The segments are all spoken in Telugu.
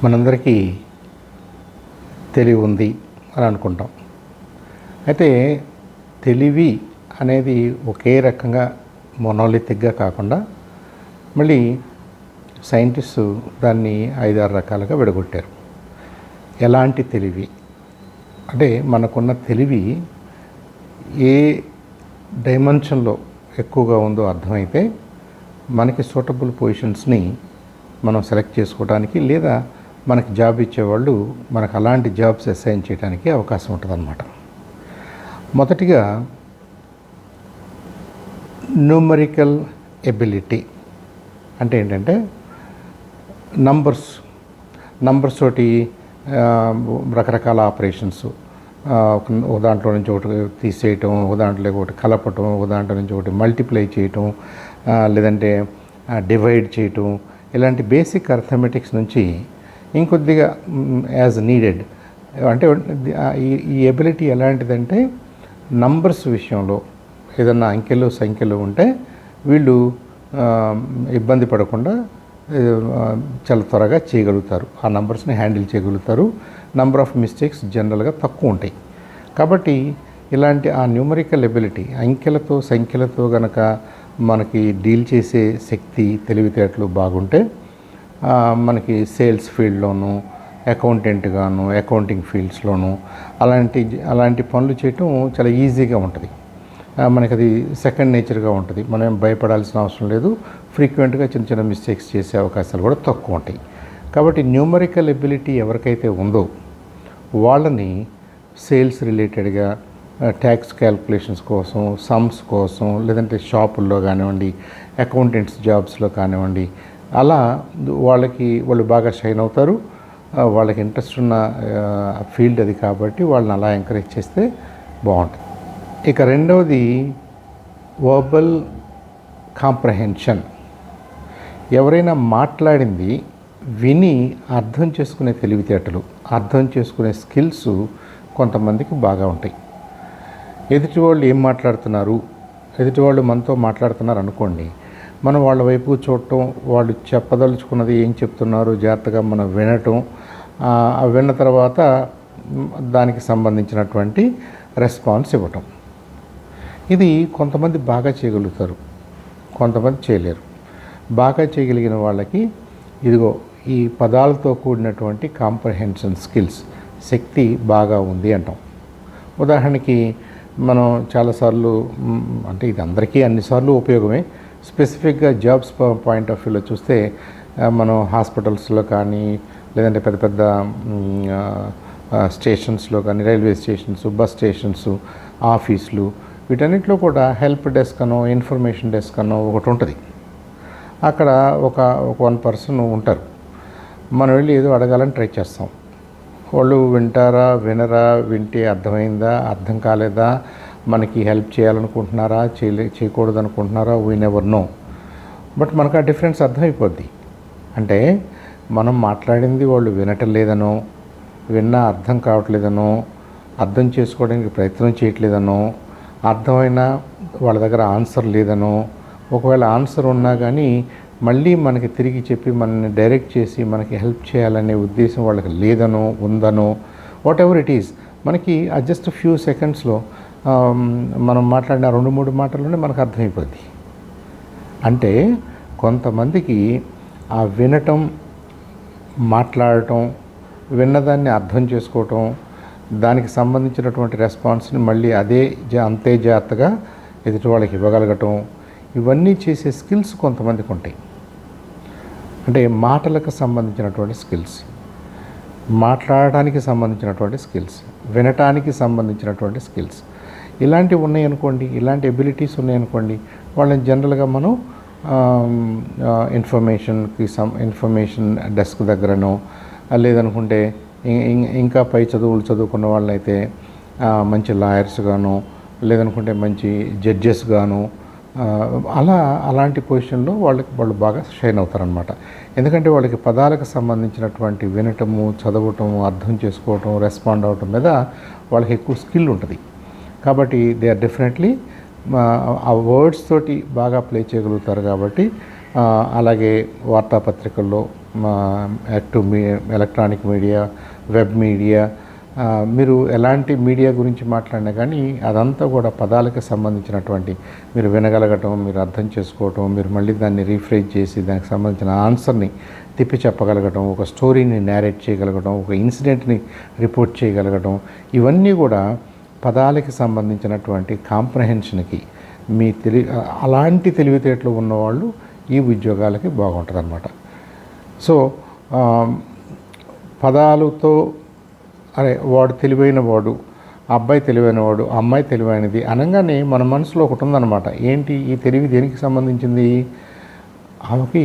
మనందరికీ తెలివి ఉంది అని అనుకుంటాం. అయితే తెలివి అనేది ఒకే రకంగా మొనోలిథిక్గా కాకుండా మళ్ళీ సైంటిస్టు దాన్ని 5-6 రకాలుగా విడగొట్టారు. ఎలాంటి తెలివి అంటే మనకున్న తెలివి ఏ డైమెన్షన్లో ఎక్కువగా ఉందో అర్థమైతే మనకి సూటబుల్ పొజిషన్స్ని మనం సెలెక్ట్ చేసుకోవడానికి లేదా మనకి జాబ్ ఇచ్చేవాళ్ళు మనకు అలాంటి జాబ్స్ అసైన్ చేయడానికి అవకాశం ఉంటుందన్నమాట. మొదటిగా న్యూమరికల్ ఎబిలిటీ అంటే ఏంటంటే నంబర్స్ తోటి రకరకాల ఆపరేషన్స్, ఒక దాంట్లో నుంచి ఒకటి తీసేయటం, ఒక దాంట్లో ఒకటి కలపటం, ఒక దాంట్లో నుంచి ఒకటి మల్టిప్లై చేయటం, లేదంటే డివైడ్ చేయటం, ఇలాంటి బేసిక్ అర్థమెటిక్స్ నుంచి ఇంకొద్దిగా యాజ్ నీడెడ్ అంటే ఈ ఎబిలిటీ ఎలాంటిదంటే నంబర్స్ విషయంలో ఏదన్నా అంకెలు సంఖ్యలు ఉంటే వీళ్ళు ఇబ్బంది పడకుండా చాలా త్వరగా చేయగలుగుతారు, ఆ నంబర్స్ని హ్యాండిల్ చేయగలుగుతారు. నంబర్ ఆఫ్ మిస్టేక్స్ జనరల్గా తక్కువ ఉంటాయి. కాబట్టి ఇలాంటి ఆ న్యూమరికల్ ఎబిలిటీ అంకెలతో సంఖ్యలతో గనక మనకి డీల్ చేసే శక్తి తెలివితేటలు బాగుంటే మనకి సేల్స్ ఫీల్డ్లోనూ అకౌంటెంట్గాను అకౌంటింగ్ ఫీల్డ్స్లోనూ అలాంటి పనులు చేయటం చాలా ఈజీగా ఉంటుంది. మనకి అది సెకండ్ నేచర్గా ఉంటుంది. మనం భయపడాల్సిన అవసరం లేదు. ఫ్రీక్వెంట్గా చిన్న చిన్న మిస్టేక్స్ చేసే అవకాశాలు కూడా తక్కువ ఉంటాయి. కాబట్టి న్యూమరికల్ ఎబిలిటీ ఎవరికైతే ఉందో వాళ్ళని సేల్స్ రిలేటెడ్గా ట్యాక్స్ క్యాల్కులేషన్స్ కోసం, సమ్స్ కోసం, లేదంటే షాపుల్లో కానివ్వండి, అకౌంటెంట్స్ జాబ్స్లో కానివ్వండి, అలా వాళ్ళు బాగా షైన్ అవుతారు. వాళ్ళకి ఇంట్రెస్ట్ ఉన్న ఫీల్డ్ అది కాబట్టి వాళ్ళని అలా ఎంకరేజ్ చేస్తే బాగుంటుంది. ఇక రెండవది వర్బల్ కాంప్రహెన్షన్. ఎవరైనా మాట్లాడింది విని అర్థం చేసుకునే తెలివితేటలు, అర్థం చేసుకునే స్కిల్స్ కొంతమందికి బాగా ఉంటాయి. ఎదుటి వాళ్ళు ఏం మాట్లాడుతున్నారు, ఎదుటి వాళ్ళు మనతో మాట్లాడుతున్నారు అనుకోండి, మనం వాళ్ళ వైపు చూడటం, వాళ్ళు చెప్పదలుచుకున్నది ఏం చెప్తున్నారో జాగ్రత్తగా మనం వినటం, విన్న తర్వాత దానికి సంబంధించినటువంటి రెస్పాన్స్ ఇవ్వటం. ఇది కొంతమంది బాగా చేయగలుగుతారు, కొంతమంది చేయలేరు. బాగా చేయగలిగిన వాళ్ళకి ఇదిగో ఈ పదాలతో కూడినటువంటి కాంప్రహెన్షన్ స్కిల్స్ శక్తి బాగా ఉంది అంటాం. ఉదాహరణకి మనం చాలాసార్లు అంటే ఇది అందరికీ అన్నిసార్లు ఉపయోగమే. స్పెసిఫిక్గా జాబ్స్ పాయింట్ ఆఫ్ వ్యూలో చూస్తే మనం హాస్పిటల్స్లో కానీ, లేదంటే పెద్ద పెద్ద స్టేషన్స్లో కానీ, రైల్వే స్టేషన్స్, బస్ స్టేషన్స్, ఆఫీసులు, వీటన్నిటిలో కూడా హెల్ప్ డెస్క్ అనో ఇన్ఫర్మేషన్ డెస్క్ అనో ఒకటి ఉంటుంది. అక్కడ ఒక 1 పర్సన్ ఉంటారు. మనం వెళ్ళి ఏదో అడగాలని ట్రై చేస్తాం. వాళ్ళు వింటారా వినరా, వింటే అర్థమైందా అర్థం కాలేదా, మనకి హెల్ప్ చేయాలనుకుంటున్నారా చేయకూడదు అనుకుంటున్నారా, వీ నెవర్ నో. బట్ మనకు ఆ డిఫరెన్స్ అర్థమైపోద్ది. అంటే మనం మాట్లాడింది వాళ్ళు వినటం లేదనో, విన్నా అర్థం కావట్లేదనో, అర్థం చేసుకోవడానికి ప్రయత్నం చేయట్లేదనో, అర్థమైనా వాళ్ళ దగ్గర ఆన్సర్ లేదనో, ఒకవేళ ఆన్సర్ ఉన్నా కానీ మళ్ళీ మనకి తిరిగి చెప్పి మనల్ని డైరెక్ట్ చేసి మనకి హెల్ప్ చేయాలనే ఉద్దేశం వాళ్ళకి లేదనో ఉందనో, వాట్ ఎవర్ ఇట్ ఈస్, మనకి జస్ట్ ఫ్యూ సెకండ్స్లో మనం మాట్లాడిన 2-3 మాటల్లోనే మనకు అర్థమైపోద్ది. అంటే కొంతమందికి ఆ వినటం, మాట్లాడటం, విన్నదాన్ని అర్థం చేసుకోవటం, దానికి సంబంధించినటువంటి రెస్పాన్స్ని మళ్ళీ అంతే జాగ్రత్తగా ఎదుటి వాళ్ళకి ఇవ్వగలగటం, ఇవన్నీ చేసే స్కిల్స్ కొంతమందికి ఉంటాయి. అంటే మాటలకు సంబంధించినటువంటి స్కిల్స్, మాట్లాడటానికి సంబంధించినటువంటి స్కిల్స్, వినటానికి సంబంధించినటువంటి స్కిల్స్, ఇలాంటివి ఉన్నాయనుకోండి, ఇలాంటి ఎబిలిటీస్ ఉన్నాయనుకోండి, వాళ్ళని జనరల్గా మనం ఇన్ఫర్మేషన్ డెస్క్ దగ్గరనో, లేదనుకుంటే ఇంకా పై చదువులు చదువుకున్న వాళ్ళైతే మంచి లాయర్స్ గాను, లేదనుకుంటే మంచి జడ్జెస్ గాను, అలాంటి పొజిషన్లో వాళ్ళు బాగా షైన్ అవుతారనమాట. ఎందుకంటే వాళ్ళకి పదాలకు సంబంధించినటువంటి వినటము, చదవటము, అర్థం చేసుకోవటం, రెస్పాండ్ అవ్వటం మీద వాళ్ళకి ఎక్కువ స్కిల్ ఉంటుంది. కాబట్టి దే ఆర్ డెఫినెట్లీ ఆ వర్డ్స్ తోటి బాగా ప్లే చేయగలుగుతారు. కాబట్టి అలాగే వార్తాపత్రికల్లో active electronic media, web media, మీరు ఎలాంటి మీడియా గురించి మాట్లాడినా కానీ అదంతా కూడా పదాలకు సంబంధించినటువంటి మీరు వినగలగటం, మీరు అర్థం చేసుకోవటం, మీరు మళ్ళీ దాన్ని రీఫ్రేజ్ చేసి దానికి సంబంధించిన ఆన్సర్ని తిప్పి చెప్పగలగటం, ఒక స్టోరీని నేరేట్ చేయగలగటం, ఒక ఇన్సిడెంట్ని రిపోర్ట్ చేయగలగటం, ఇవన్నీ కూడా పదాలకి సంబంధించినటువంటి కాంప్రహెన్షన్కి మీ అలాంటి తెలివితేటలు ఉన్నవాళ్ళు ఈ ఉద్యోగాలకి బాగుంటుంది అన్నమాట. సో పదాలతో అరే వాడు తెలివైన వాడు, ఆ అబ్బాయి తెలివైన వాడు, ఆ అమ్మాయి తెలివైనది అనగానే మన మనసులో ఒకటి ఉందన్నమాట. ఏంటి ఈ తెలివి దేనికి సంబంధించింది? ఆమెకి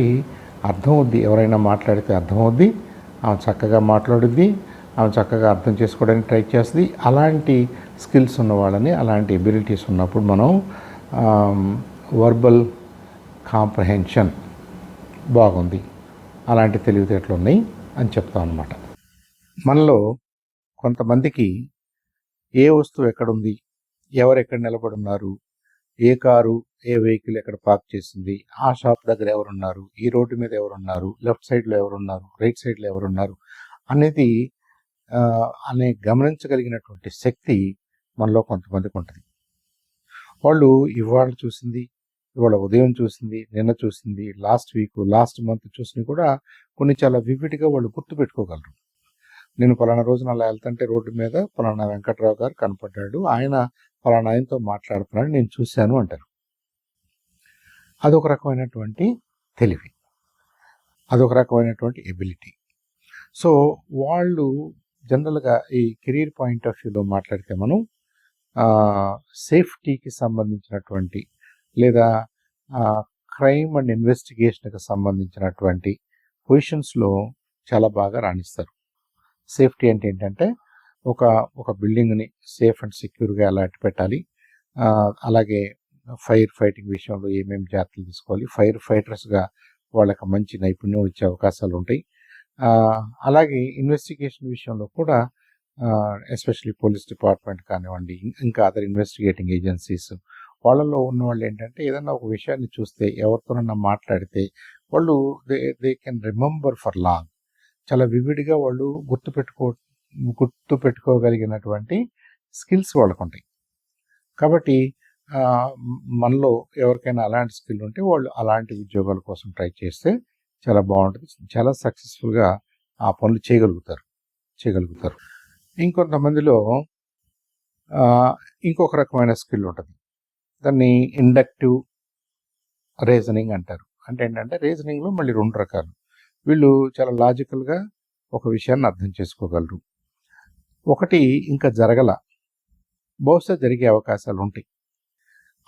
అర్థమవుద్ది, ఎవరైనా మాట్లాడితే అర్థమవుద్ది, ఆమె చక్కగా మాట్లాడుద్ది, ఆమె చక్కగా అర్థం చేసుకోవడానికి ట్రై చేస్తుంది. అలాంటి స్కిల్స్ ఉన్న వాళ్ళని, అలాంటి ఎబిలిటీస్ ఉన్నప్పుడు మనం వర్బల్ కాంప్రహెన్షన్ బాగుంది, అలాంటి తెలివితేటలు ఉన్నాయి అని చెప్తాం అన్నమాట. మనలో కొంతమందికి ఏ వస్తువు ఎక్కడుంది, ఎవరు ఎక్కడ నిలబడున్నారు, ఏ కారు ఏ వెహికల్ ఎక్కడ పార్క్ చేసింది, ఆ షాప్ దగ్గర ఎవరున్నారు, ఈ రోడ్డు మీద ఎవరున్నారు, లెఫ్ట్ సైడ్లో ఎవరున్నారు, రైట్ సైడ్లో ఎవరున్నారు అనేది గమనించగలిగినటువంటి శక్తి మనలో కొంతమందికి ఉంటుంది. వాళ్ళు ఇవాళ చూసింది, ఇవాళ ఉదయం చూసింది, నిన్న చూసింది, లాస్ట్ వీక్, లాస్ట్ మంత్ చూసింది కూడా కొన్ని చాలా వివిడ్గా వాళ్ళు గుర్తుపెట్టుకోగలరు. నేను పలానా రోజున అలా వెళ్తుంటే రోడ్డు మీద పలానా వెంకట్రావు గారు కనపడ్డాడు, ఆయన పలానా ఆయనతో మాట్లాడుతున్నాడు, నేను చూశాను అంటారు. అదొక రకమైనటువంటి తెలివి, అదొక రకమైనటువంటి ఎబిలిటీ. సో వాళ్ళు జనరల్గా ఈ కెరీర్ పాయింట్ ఆఫ్ వ్యూలో మాట్లాడితే మనం సేఫ్టీకి సంబంధించినటువంటి లేదా క్రైమ్ అండ్ ఇన్వెస్టిగేషన్కి సంబంధించినటువంటి పొజిషన్స్లో చాలా బాగా రాణిస్తారు. సేఫ్టీ అంటే ఏంటంటే ఒక బిల్డింగ్ని సేఫ్ అండ్ సెక్యూర్గా ఎలా పెట్టాలి, అలాగే ఫైర్ ఫైటింగ్ విషయంలో ఏమేమి జాగ్రత్తలు తీసుకోవాలి, ఫైర్ ఫైటర్స్గా వాళ్ళకి మంచి నైపుణ్యం ఇచ్చే అవకాశాలు ఉంటాయి. అలాగే ఇన్వెస్టిగేషన్ విషయంలో కూడా ఎస్పెషల్లీ పోలీస్ డిపార్ట్మెంట్ కానివ్వండి, ఇంకా అదర్ ఇన్వెస్టిగేటింగ్ ఏజెన్సీస్, వాళ్ళలో ఉన్న వాళ్ళు ఏంటంటే ఏదన్నా ఒక విషయాన్ని చూస్తే ఎవరితోనన్నా మాట్లాడితే వాళ్ళు they can remember for long, చాలా వివిడ్గా వాళ్ళు గుర్తుపెట్టుకోగలిగినటువంటి స్కిల్స్ వాళ్ళకు ఉంటాయి. కాబట్టి మనలో ఎవరికైనా అలాంటి స్కిల్ ఉంటే వాళ్ళు అలాంటి ఉద్యోగాల కోసం ట్రై చేస్తే చాలా బాగుంటుంది, చాలా సక్సెస్ఫుల్గా ఆ పనులు చేయగలుగుతారు. ఇంకొంతమందిలో ఇంకొక రకమైన స్కిల్ ఉంటుంది, దాన్ని ఇండక్టివ్ రీజనింగ్ అంటారు. అంటే ఏంటంటే రీజనింగ్లో మళ్ళీ 2 రకాలు. వీళ్ళు చాలా లాజికల్గా ఒక విషయాన్ని అర్థం చేసుకోగలరు. ఒకటి ఇంకా బహుశా జరిగే అవకాశాలు ఉంటాయి,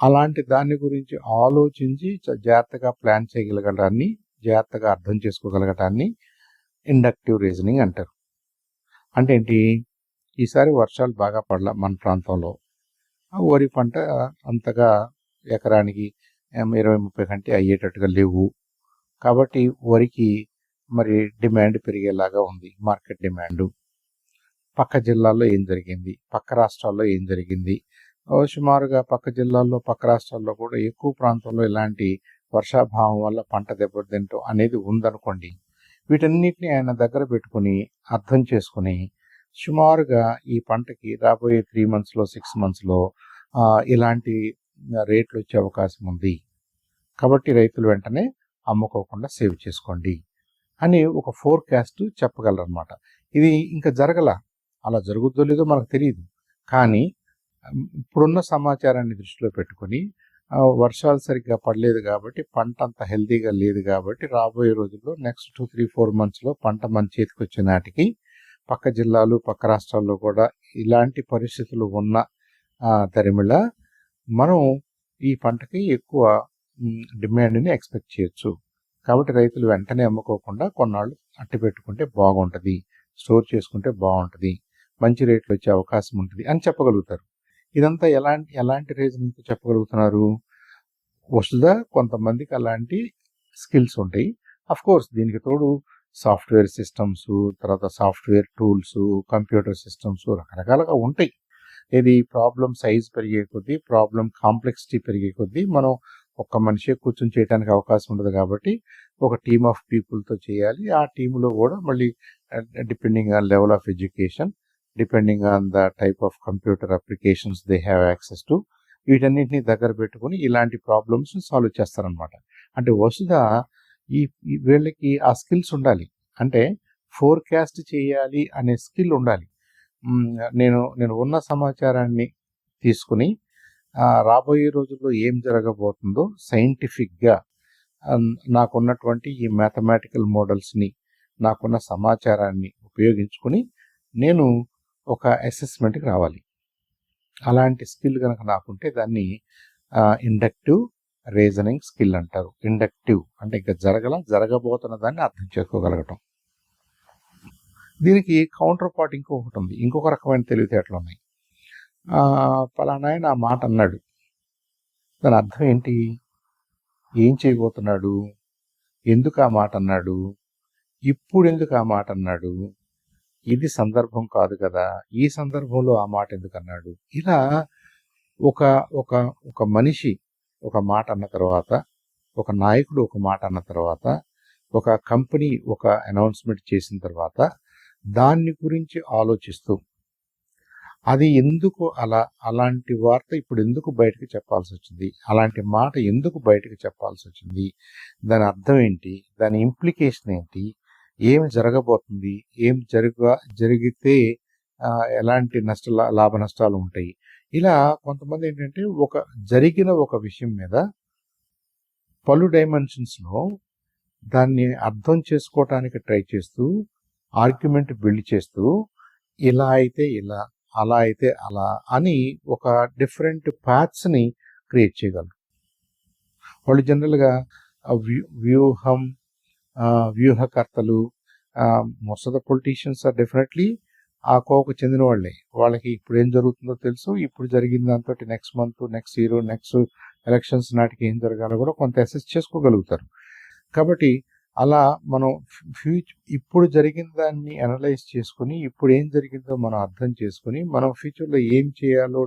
అలాంటి దాని గురించి ఆలోచించి జాగ్రత్తగా ప్లాన్ చేయగలగడాన్ని, జాగ్రత్తగా అర్థం చేసుకోగలగటాన్ని ఇండక్టివ్ రీజనింగ్ అంటారు. అంటే ఏంటి, ఈసారి వర్షాలు బాగా పడలా మన ప్రాంతంలో, వరి పంట అంతగా ఎకరానికి 20-30 కంటే అయ్యేటట్టుగా లేవు, కాబట్టి వరికి మరి డిమాండ్ పెరిగేలాగా ఉంది, మార్కెట్ డిమాండు. పక్క జిల్లాల్లో ఏం జరిగింది, పక్క రాష్ట్రాల్లో ఏం జరిగింది, సుమారుగా పక్క జిల్లాల్లో పక్క రాష్ట్రాల్లో కూడా ఎక్కువ ప్రాంతంలో ఇలాంటి వర్షాభావం వల్ల పంట దెబ్బతింటం అనేది ఉందనుకోండి. వీటన్నిటిని ఆయన దగ్గర పెట్టుకుని అర్థం చేసుకుని సుమారుగా ఈ పంటకి రాబోయే 3 monthsలో 6 monthsలో ఇలాంటి రేట్లు వచ్చే అవకాశం ఉంది, కాబట్టి రైతులు వెంటనే అమ్ముకోకుండా సేవ్ చేసుకోండి అని ఒక ఫోర్కాస్ట్ చెప్పగలరు అనమాట. ఇది ఇంకా అలా జరుగుద్దో లేదో మనకు తెలియదు, కానీ ఇప్పుడున్న సమాచారాన్ని దృష్టిలో పెట్టుకొని వర్షాలు సరిగ్గా పడలేదు కాబట్టి, పంట అంత హెల్తీగా లేదు కాబట్టి, రాబోయే రోజుల్లో నెక్స్ట్ 2-3-4 monthsలో పంట మన చేతికి వచ్చే నాటికి పక్క జిల్లాలు పక్క రాష్ట్రాల్లో కూడా ఇలాంటి పరిస్థితులు ఉన్న తరిమిళ మనం ఈ పంటకి ఎక్కువ డిమాండ్ని ఎక్స్పెక్ట్ చేయొచ్చు. కాబట్టి రైతులు వెంటనే అమ్ముకోకుండా కొన్నాళ్ళు అట్టి పెట్టుకుంటే బాగుంటుంది, స్టోర్ చేసుకుంటే బాగుంటుంది, మంచి రేట్లు వచ్చే అవకాశం ఉంటుంది అని చెప్పగలుగుతారు. ఇదంతా ఎలాంటి రీజనింగ్తో చెప్పగలుగుతున్నారు? వస్తుదా కొంతమందికి అలాంటి స్కిల్స్ ఉంటాయి. అఫ్కోర్స్ దీనికి తోడు సాఫ్ట్వేర్ సిస్టమ్స్, తర్వాత సాఫ్ట్వేర్ టూల్స్, కంప్యూటర్ సిస్టమ్స్ రకరకాలుగా ఉంటాయి. ఇది ప్రాబ్లం సైజ్ పెరిగే కొద్దీ, ప్రాబ్లం కాంప్లెక్సిటీ పెరిగే కొద్దీ మనం ఒక్క మనిషే కూర్చొని చేయడానికి అవకాశం ఉండదు కాబట్టి ఒక టీమ్ ఆఫ్ పీపుల్తో చేయాలి. ఆ టీంలో కూడా మళ్ళీ depending on level of education, depending on the type of computer applications they have access to, వీటన్నిటిని దగ్గర పెట్టుకుని ఇలాంటి ప్రాబ్లమ్స్ని సాల్వ్ చేస్తారనమాట. అంటే వసుధ వీళ్ళకి ఆ స్కిల్స్ ఉండాలి. అంటే ఫోర్కాస్ట్ చేయాలి అనే స్కిల్ ఉండాలి. నేను ఉన్న సమాచారాన్ని తీసుకుని రాబోయే రోజుల్లో ఏం జరగబోతుందో సైంటిఫిక్గా నాకున్నటువంటి ఈ మ్యాథమెటికల్ మోడల్స్ని, నాకున్న సమాచారాన్ని ఉపయోగించుకుని నేను ఒక అసెస్మెంట్కి రావాలి. అలాంటి స్కిల్ కనుక నాకుంటే దాన్ని ఇండక్టివ్ రీజనింగ్ స్కిల్ అంటారు. ఇండక్టివ్ అంటే ఇంకా జరగబోతున్న దాన్ని అర్థం చేసుకోగలగటం. దీనికి కౌంటర్ పార్ట్ ఇంకొకటి ఉంది, ఇంకొక రకమైన తెలివితేటలు ఉన్నాయి. పలానా ఆయన ఆ మాట అన్నాడు, దాని అర్థం ఏంటి, ఏం చేయబోతున్నాడు, ఎందుకు ఆ మాట అన్నాడు, ఇప్పుడు ఎందుకు ఆ మాట అన్నాడు, ఇది సందర్భం కాదు కదా, ఈ సందర్భంలో ఆ మాట ఎందుకు అన్నాడు. ఇలా ఒక ఒక ఒక మనిషి ఒక మాట అన్న తర్వాత, ఒక నాయకుడు ఒక మాట అన్న తర్వాత, ఒక కంపెనీ ఒక అనౌన్స్మెంట్ చేసిన తర్వాత దాన్ని గురించి ఆలోచిస్తూ అది ఎందుకు అలాంటి వార్త ఇప్పుడు ఎందుకు బయటకు చెప్పాల్సి వచ్చింది, అలాంటి మాట ఎందుకు బయటకు చెప్పాల్సి వచ్చింది, దాని అర్థం ఏంటి, దాని ఇంప్లికేషన్ ఏంటి, ఏమి జరగబోతుంది, ఏం జరిగితే ఎలాంటి లాభ నష్టాలు ఉంటాయి. ఇలా కొంతమంది ఏంటంటే జరిగిన ఒక విషయం మీద పలు డైమెన్షన్స్లో దాన్ని అర్థం చేసుకోవటానికి ట్రై చేస్తూ ఆర్గ్యుమెంట్ బిల్డ్ చేస్తూ ఇలా అయితే ఇలా, అలా అయితే అలా అని ఒక డిఫరెంట్ పాత్స్ని క్రియేట్ చేయగలరు. వాళ్ళు జనరల్గా వ్యూహకర్తలు, most of the politicians are definitely ఆ కోవకు చెందిన వాళ్ళే. వాళ్ళకి ఇప్పుడు ఏం జరుగుతుందో తెలుసు, ఇప్పుడు జరిగిన దాంతో next month, next year, next elections నాటికి ఏం జరగాలో కూడా కొంత అసెస్ చేసుకోగలుగుతారు. కాబట్టి అలా మనం ఇప్పుడు జరిగిన దాన్ని అనలైజ్ చేసుకుని, ఇప్పుడు ఏం జరిగిందో మనం అర్థం చేసుకుని, మనం ఫ్యూచర్లో ఏం చేయాలో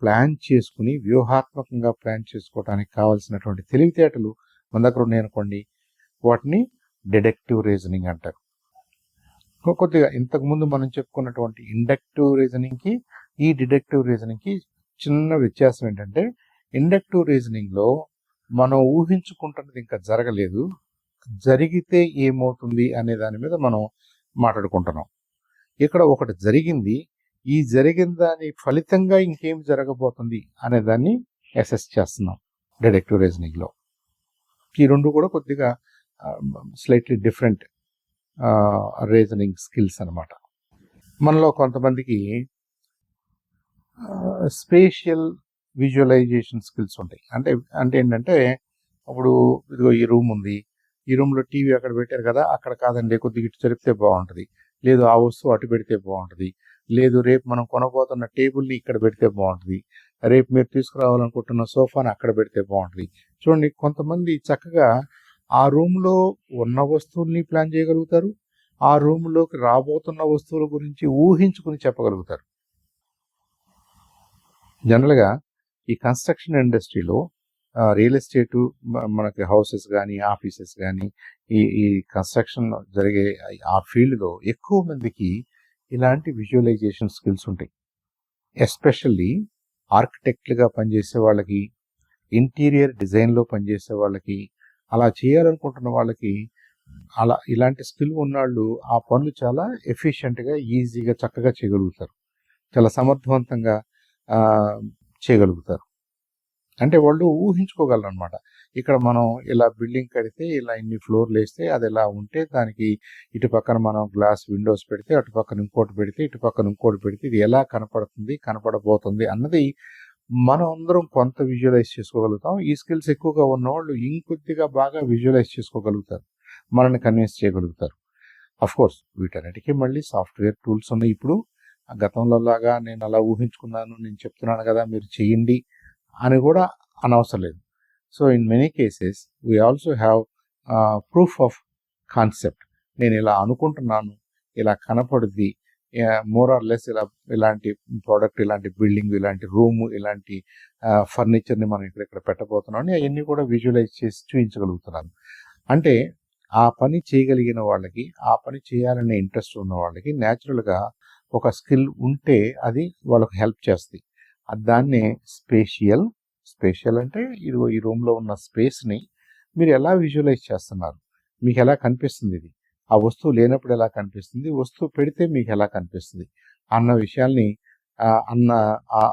ప్లాన్ చేసుకుని, వ్యూహాత్మకంగా ప్లాన్ చేసుకోవడానికి కావాల్సినటువంటి తెలివితేటలు మన దగ్గర ఉన్నాయనుకోండి, వాటిని డిడక్టివ్ రీజనింగ్ అంటారు. కొద్దిగా ఇంతకుముందు మనం చెప్పుకున్నటువంటి ఇండక్టివ్ రీజనింగ్కి ఈ డిడక్టివ్ రీజనింగ్కి చిన్న వ్యత్యాసం ఏంటంటే, ఇండక్టివ్ రీజనింగ్లో మనం ఊహించుకుంటున్నది ఇంకా జరగలేదు, జరిగితే ఏమవుతుంది అనే దాని మీద మనం మాట్లాడుకుంటున్నాం. ఇక్కడ ఒకటి జరిగింది, ఈ జరిగిన దాని ఫలితంగా ఇంకేం జరగబోతుంది అనే దాన్ని అసెస్ చేస్తున్నాం డిడక్టివ్ రీజనింగ్లో. ఈ రెండు కూడా కొద్దిగా స్లైట్లీ డిఫరెంట్ రీజనింగ్ స్కిల్స్ అన్నమాట. మనలో కొంతమందికి స్పేషియల్ విజువలైజేషన్ స్కిల్స్ ఉంటాయి. అంటే ఏంటంటే, ఇప్పుడు ఇదిగో ఈ రూమ్ ఉంది, ఈ రూమ్లో టీవీ అక్కడ పెట్టారు కదా, అక్కడ కాదండి కొద్దిగా ఇటు జరిపితే బాగుంటుంది, లేదు ఆ వస్తువు అటు పెడితే బాగుంటుంది, లేదు రేపు మనం కొనబోతున్న టేబుల్ని ఇక్కడ పెడితే బాగుంటుంది, రేపు మీరు తీసుకురావాలనుకుంటున్న సోఫాని అక్కడ పెడితే బాగుంటుంది. చూడండి, కొంతమంది చక్కగా ఆ రూమ్లో ఉన్న వస్తువుల్ని ప్లాన్ చేయగలుగుతారు, ఆ రూమ్లోకి రాబోతున్న వస్తువుల గురించి ఊహించుకుని చెప్పగలుగుతారు. జనరల్గా ఈ కన్స్ట్రక్షన్ ఇండస్ట్రీలో రియల్ ఎస్టేటు, మనకి హౌసెస్ కానీ ఆఫీసెస్ కానీ ఈ కన్స్ట్రక్షన్ జరిగే ఆ ఫీల్డ్లో ఎక్కువ మందికి ఇలాంటి విజువలైజేషన్ స్కిల్స్ ఉంటాయి. ఎస్పెషల్లీ ఆర్కిటెక్ట్లుగా పనిచేసే వాళ్ళకి, ఇంటీరియర్ డిజైన్లో పనిచేసే వాళ్ళకి, అలా చేయాలనుకుంటున్న వాళ్ళకి, ఇలాంటి స్కిల్ ఉన్నవాళ్ళు ఆ పనులు చాలా ఎఫిషియెంట్గా, ఈజీగా, చక్కగా చేయగలుగుతారు, చాలా సమర్థవంతంగా చేయగలుగుతారు. అంటే వాళ్ళు ఊహించుకోగలరు అనమాట. ఇక్కడ మనం ఇలా బిల్డింగ్ కడితే, ఇలా ఇన్ని ఫ్లోర్లు వేస్తే అది ఎలా ఉంటే, దానికి ఇటు పక్కన మనం గ్లాస్ విండోస్ పెడితే, అటు పక్కన ఇంకోటి పెడితే, ఇటు పక్కన ఇంకోటి పెడితే ఇది ఎలా కనపడబోతుంది అన్నది మనం అందరం కొంత విజువలైజ్ చేసుకోగలుగుతాం. ఈ స్కిల్స్ ఎక్కువగా ఉన్నవాళ్ళు ఇంకొద్దిగా బాగా విజువలైజ్ చేసుకోగలుగుతారు, మనల్ని కన్విన్స్ చేయగలుగుతారు. అఫ్కోర్స్ వీటన్నిటికీ మళ్ళీ సాఫ్ట్వేర్ టూల్స్ ఉన్నాయి. ఇప్పుడు గతంలో లాగా నేను అలా ఊహించుకున్నాను, నేను చెప్తున్నాను కదా మీరు చేయండి అని కూడా అనవసరం లేదు. So in many cases we also have proof of concept. నేను ఇలా అనుకుంటున్నాను, ఇలా కనపడుద్ది, మోర్ ఆర్ లెస్ ఇలాంటి ప్రోడక్ట్, ఇలాంటి బిల్డింగ్, ఇలాంటి రూము, ఇలాంటి ఫర్నిచర్ని మనం ఇక్కడ పెట్టబోతున్నాం అని అవన్నీ కూడా విజువలైజ్ చేసి చూపించగలుగుతున్నాను. అంటే ఆ పని చేయగలిగిన వాళ్ళకి, ఆ పని చేయాలనే ఇంట్రెస్ట్ ఉన్న వాళ్ళకి న్యాచురల్గా ఒక స్కిల్ ఉంటే అది వాళ్ళకి హెల్ప్ చేస్తుంది. దాన్నే స్పేషియల్ అంటే ఈ రూమ్లో ఉన్న స్పేస్ని మీరు ఎలా విజువలైజ్ చేస్తున్నారు, మీకు ఎలా కనిపిస్తుంది, ఇది ఆ వస్తువు లేనప్పుడు ఎలా కనిపిస్తుంది, వస్తువు పెడితే మీకు ఎలా కనిపిస్తుంది అన్న విషయాల్ని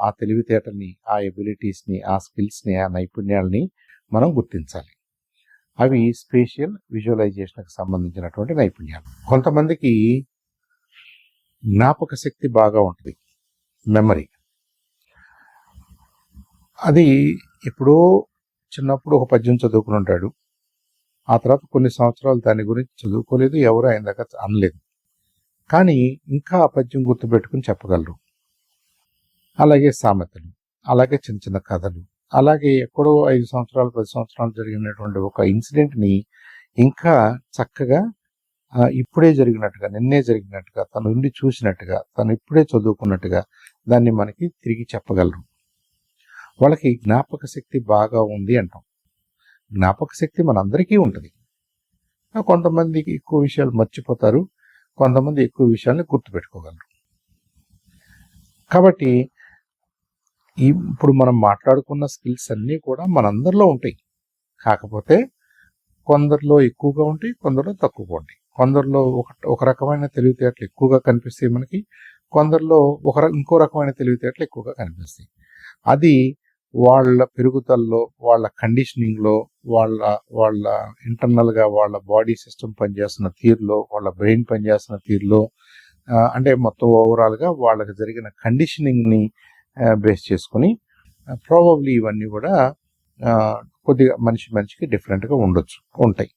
ఆ తెలివితేటల్ని, ఆ ఎబిలిటీస్ని, ఆ స్కిల్స్ని, ఆ నైపుణ్యాలని మనం గుర్తించాలి. అవి స్పేషియల్ విజువలైజేషన్కి సంబంధించినటువంటి నైపుణ్యాలు. కొంతమందికి జ్ఞాపక శక్తి బాగా ఉంటుంది, మెమరీ. అది ఎప్పుడో చిన్నప్పుడు ఒక పద్యం చదువుకుని ఉంటాడు, ఆ తర్వాత కొన్ని సంవత్సరాలు దాని గురించి చదువుకోలేదు, ఎవరు ఆయన దగ్గర అనలేదు, కానీ ఇంకా ఆ పద్యం గుర్తుపెట్టుకుని చెప్పగలరు. అలాగే సామెతలు, అలాగే చిన్న చిన్న కథలు, అలాగే ఎక్కడో 5 సంవత్సరాలు 10 సంవత్సరాలు జరిగినటువంటి ఒక ఇన్సిడెంట్ని ఇంకా చక్కగా ఇప్పుడే జరిగినట్టుగా, నిన్నే జరిగినట్టుగా, తను ఉండి చూసినట్టుగా, తను ఇప్పుడే చదువుకున్నట్టుగా దాన్ని మనకి తిరిగి చెప్పగలరు. వాళ్ళకి జ్ఞాపక శక్తి బాగా ఉంది అంటాం. జ్ఞాపక శక్తి మనందరికీ ఉంటుంది. కొంతమందికి ఎక్కువ విషయాలు మర్చిపోతారు, కొంతమంది ఎక్కువ విషయాల్ని గుర్తుపెట్టుకోగలరు. కాబట్టి ఇప్పుడు మనం మాట్లాడుకున్న స్కిల్స్ అన్నీ కూడా మనందరిలో ఉంటాయి. కాకపోతే కొందరిలో ఎక్కువగా ఉంటాయి, కొందరిలో తక్కువగా ఉంటాయి. కొందరిలో ఒక రకమైన తెలివితేటలు ఎక్కువగా కనిపిస్తాయి మనకి, కొందరిలో ఇంకో రకమైన తెలివితేటలు ఎక్కువగా కనిపిస్తాయి. అది వాళ్ళ పెరుగుదలలో, వాళ్ళ కండిషనింగ్లో, వాళ్ళ ఇంటర్నల్గా వాళ్ళ బాడీ సిస్టమ్ పనిచేస్తున్న తీరులో, వాళ్ళ బ్రెయిన్ పనిచేస్తున్న తీరులో, అంటే మొత్తం ఓవరాల్గా వాళ్ళకి జరిగిన కండిషనింగ్ని బేస్ చేసుకుని ప్రాబబ్లీ ఇవన్నీ కూడా కొద్దిగా మనిషికి డిఫరెంట్గా ఉంటాయి.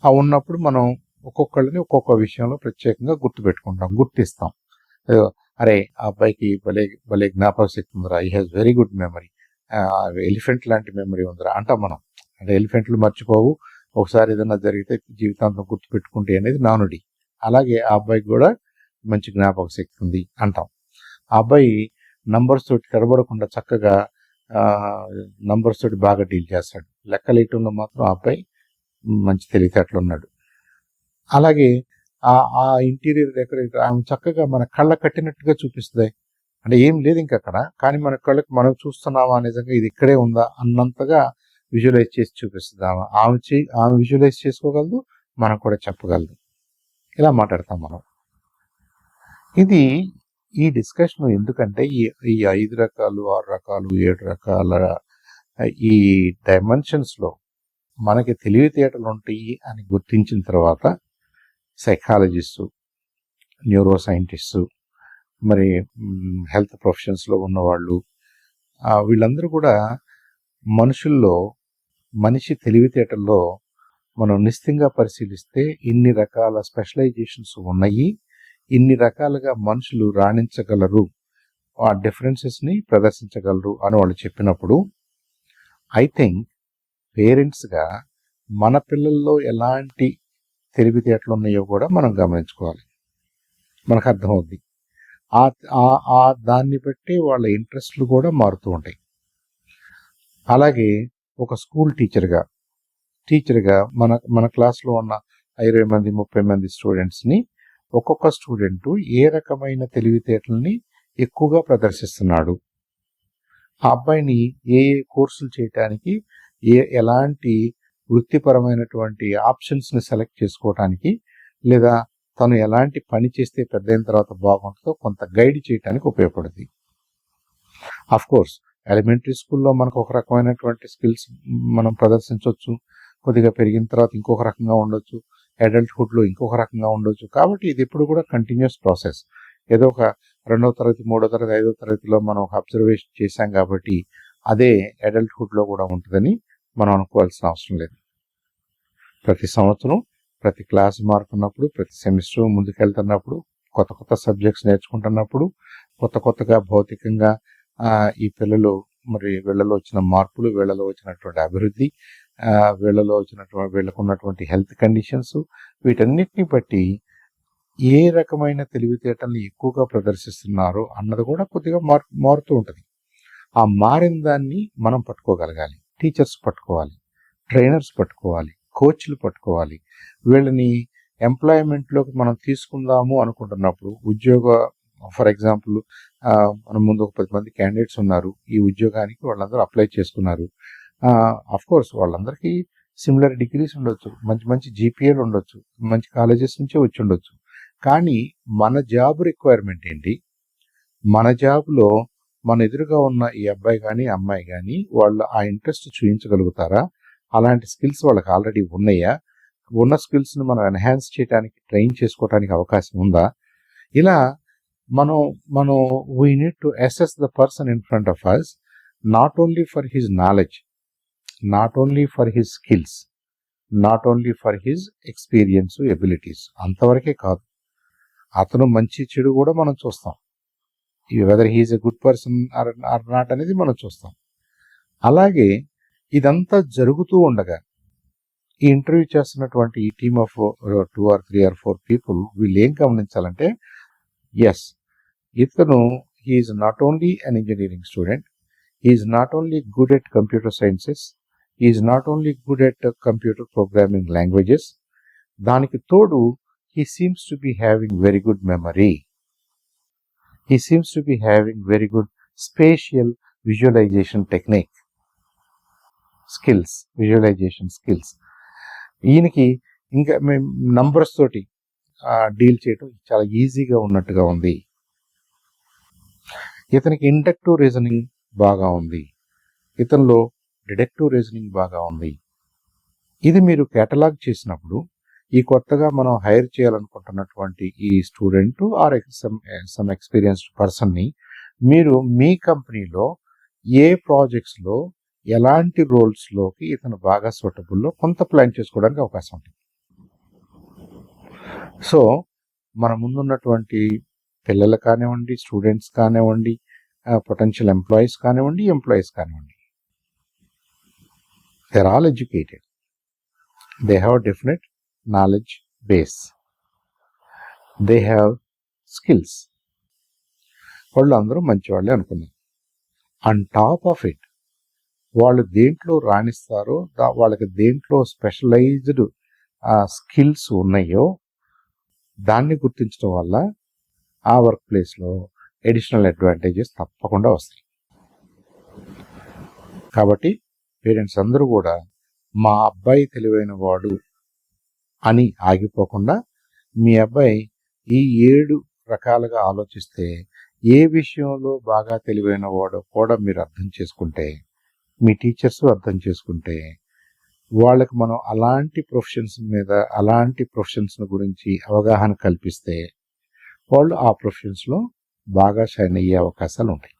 ఆ ఉన్నప్పుడు మనం ఒక్కొక్కళ్ళని ఒక్కొక్క విషయంలో ప్రత్యేకంగా గుర్తిస్తాం. అరే ఆ అబ్బాయికి భలే జ్ఞాపక శక్తి ఉందిరా, ఈ has very good memory, elephant లాంటి మెమరీ ఉందిరా అంటాం మనం. అంటే ఎలిఫెంట్లు మర్చిపోవు, ఒకసారి ఏదైనా జరిగితే జీవితాంతం గుర్తుపెట్టుకుంటే అనేది నానుడి. అలాగే ఆ అబ్బాయికి కూడా మంచి జ్ఞాపక శక్తి ఉంది అంటాం. ఆ అబ్బాయి నంబర్స్ తోటి తడబడకుండా చక్కగా నంబర్స్ తోటి బాగా డీల్ చేస్తాడు. లెక్కలేయటంలో మాత్రం ఆ అబ్బాయి మంచి తెలివితేటలు ఉన్నాడు. అలాగే ఆ ఇంటీరియర్ డెకరేటర్ ఆమె చక్కగా మన కళ్ళ కట్టినట్టుగా చూపిస్తుంది. అంటే ఏం లేదు ఇంకా అక్కడ, కానీ మన కళ్ళకి మనం చూస్తున్నామా నిజంగా ఇది ఇక్కడే ఉందా అన్నంతగా విజువలైజ్ చేసి చూపిస్తుంది. ఆమె విజువలైజ్ చేసుకోగలదు, మనం కూడా చెప్పగలదు. ఇలా మాట్లాడతాం మనం. ఇది ఈ డిస్కషన్ ఎందుకంటే ఈ 5 రకాలు 6 రకాలు 7 రకాల ఈ డైమెన్షన్స్లో మనకి తెలివితేటలు ఉంటాయి అని గుర్తించిన తర్వాత సైకాలజిస్టు, న్యూరో సైంటిస్టు, మరి హెల్త్ ప్రొఫెషన్స్లో ఉన్నవాళ్ళు, వీళ్ళందరూ కూడా మనుషుల్లో మనిషి తెలివితేటల్లో మనం నిశ్చితంగా పరిశీలిస్తే ఇన్ని రకాల స్పెషలైజేషన్స్ ఉన్నాయి, ఇన్ని రకాలుగా మనుషులు రాణించగలరు, ఆ డిఫరెన్సెస్ని ప్రదర్శించగలరు అని వాళ్ళు చెప్పినప్పుడు ఐ థింక్ పేరెంట్స్గా మన పిల్లల్లో ఎలాంటి తెలివితేటలు ఉన్నాయో కూడా మనం గమనించుకోవాలి. మనకు అర్థమవుద్ది. దాన్ని బట్టి వాళ్ళ ఇంట్రెస్ట్లు కూడా మారుతూ ఉంటాయి. అలాగే ఒక స్కూల్ టీచర్గా మన క్లాస్లో ఉన్న 20 మంది 30 మంది స్టూడెంట్స్ని ఒక్కొక్క స్టూడెంట్ ఏ రకమైన తెలివితేటల్ని ఎక్కువగా ప్రదర్శిస్తున్నాడు, ఆ అబ్బాయిని ఏ కోర్సులు చేయటానికి, ఎలాంటి వృత్తిపరమైనటువంటి ఆప్షన్స్ని సెలెక్ట్ చేసుకోవటానికి, లేదా తను ఎలాంటి పని చేస్తే పెద్ద అయిన తర్వాత బాగుంటుందో కొంత గైడ్ చేయడానికి ఉపయోగపడుతుంది. కోర్స్ ఎలిమెంటరీ స్కూల్లో మనకు ఒక రకమైనటువంటి స్కిల్స్ మనం ప్రదర్శించవచ్చు, కొద్దిగా పెరిగిన తర్వాత ఇంకొక రకంగా ఉండొచ్చు, అడల్ట్హుడ్లో ఇంకొక రకంగా ఉండొచ్చు. కాబట్టి ఇది ఎప్పుడు కూడా కంటిన్యూస్ ప్రాసెస్. ఏదో ఒక 2వ తరగతి 3వ తరగతి 5వ తరగతిలో మనం ఒక అబ్జర్వేషన్ చేశాం కాబట్టి అదే అడల్ట్హుడ్లో కూడా ఉంటుందని మనం అనుకోవాల్సిన అవసరం లేదు. ప్రతి సంవత్సరం ప్రతి క్లాస్ మారుతున్నప్పుడు, ప్రతి సెమిస్టర్ ముందుకెళ్తున్నప్పుడు, కొత్త సబ్జెక్ట్స్ నేర్చుకుంటున్నప్పుడు, కొత్తగా భౌతికంగా ఈ పిల్లలు మరి వీళ్ళలో వచ్చిన మార్పులు, వీళ్ళలో వచ్చినటువంటి అభివృద్ధి, వీళ్ళకు ఉన్నటువంటి హెల్త్ కండిషన్స్, వీటన్నిటిని బట్టి ఏ రకమైన తెలివితేటల్ని ఎక్కువగా ప్రదర్శిస్తున్నారో అన్నది కూడా కొద్దిగా మారుతూ ఉంటుంది. ఆ మారిన దాన్ని మనం పట్టుకోగలగాలి. టీచర్స్ పట్టుకోవాలి, ట్రైనర్స్ పట్టుకోవాలి, కోచ్లు పట్టుకోవాలి. వీళ్ళని ఎంప్లాయ్మెంట్లోకి మనం తీసుకుందాము అనుకుంటున్నప్పుడు ఫర్ ఎగ్జాంపుల్ మన ముందు ఒక 10 మంది క్యాండిడేట్స్ ఉన్నారు. ఈ ఉద్యోగానికి వాళ్ళందరూ అప్లై చేసుకున్నారు. కోర్స్ వాళ్ళందరికీ సిమిలర్ డిగ్రీస్ ఉండొచ్చు, మంచి మంచి జీపీఏలు ఉండొచ్చు, మంచి కాలేజెస్ నుంచే వచ్చి ఉండొచ్చు. కానీ మన జాబ్ రిక్వైర్మెంట్ ఏంటి, మన జాబ్లో మన ఎదురుగా ఉన్న ఈ అబ్బాయి కానీ అమ్మాయి కానీ వాళ్ళు ఆ ఇంట్రెస్ట్ చూపించగలుగుతారా, అలాంటి స్కిల్స్ వాళ్ళకి ఆల్రెడీ ఉన్నాయా, ఉన్న స్కిల్స్ని మనం ఎన్హాన్స్ చేయడానికి ట్రైన్ చేసుకోవడానికి అవకాశం ఉందా, ఇలా మనం we need to assess the person in front of us, not only for his knowledge, not only for his skills, not only for his experience, abilities. అంతవరకే కాదు, అతను మంచి చెడు కూడా మనం చూస్తాం. Whether he's a good person or not అనేది మనం చూస్తాం. అలాగే ఇదంతా జరుగుతూ ఉండగా ఈ ఇంటర్వ్యూ చేస్తున్నటువంటి ఈ team of 2 or 3 or 4 people వీళ్ళు ఏం గమనించాలంటే, ఎస్, ఇతను he's not only an engineering student, he's not only good at computer sciences, he's not only good at computer programming languages, దానికి తోడు he seems to be having very good memory. He seems to be having very good spatial visualization technique skills, visualization skills. ఈయనకి ఇంకా మేము నంబర్స్ తోటి డీల్ చేయడం చాలా ఈజీగా ఉన్నట్టుగా ఉంది. ఇతనికి ఇండక్టివ్ రీజనింగ్ బాగా ఉంది, ఇతనిలో డిడక్టివ్ రీజనింగ్ బాగా ఉంది. ఇది మీరు కేటలాగ్ చేసినప్పుడు ఈ కొత్తగా మనం హైర్ చేయాలనుకుంటున్నటువంటి ఈ స్టూడెంట్ ఆర్ సమ్ ఎక్స్పీరియన్స్డ్ పర్సన్ని మీరు మీ కంపెనీలో ఏ ప్రాజెక్ట్స్లో ఎలాంటి రోల్స్లోకి ఇతను బాగా సూటబుల్లో కొంత ప్లాన్ చేసుకోవడానికి అవకాశం ఉంటుంది. సో మన ముందున్నటువంటి పిల్లలు కానివ్వండి, స్టూడెంట్స్ కానివ్వండి, పొటెన్షియల్ ఎంప్లాయీస్ కానివ్వండి, ఎంప్లాయీస్ కానివ్వండి, they are all educated, they have definite knowledge base, they have skills, వాళ్ళు అందరూ మంచివాళ్ళే అనుకున్నాం. ఆన్ టాప్ ఆఫ్ ఇట్ వాళ్ళు దేంట్లో రాణిస్తారో, వాళ్ళకి దేంట్లో స్పెషలైజ్డ్ స్కిల్స్ ఉన్నాయో దాన్ని గుర్తించడం వల్ల ఆ వర్క్ ప్లేస్లో ఎడిషనల్ అడ్వాంటేజెస్ తప్పకుండా వస్తాయి. కాబట్టి పేరెంట్స్ అందరూ కూడా మా అబ్బాయి తెలివైన వాడు అని ఆగిపోకుండా మీ అబ్బాయి ఈ 7 రకాలుగా ఆలోచిస్తే ఏ విషయంలో బాగా తెలివైన వాడో కూడా మీరు అర్థం చేసుకుంటే, మీ టీచర్స్ అర్థం చేసుకుంటే, వాళ్ళకి మనం అలాంటి ప్రొఫెషన్స్ గురించి అవగాహన కల్పిస్తే వాళ్ళు ఆ ప్రొఫెషన్స్లో బాగా షైన్ అయ్యే అవకాశాలు ఉంటాయి.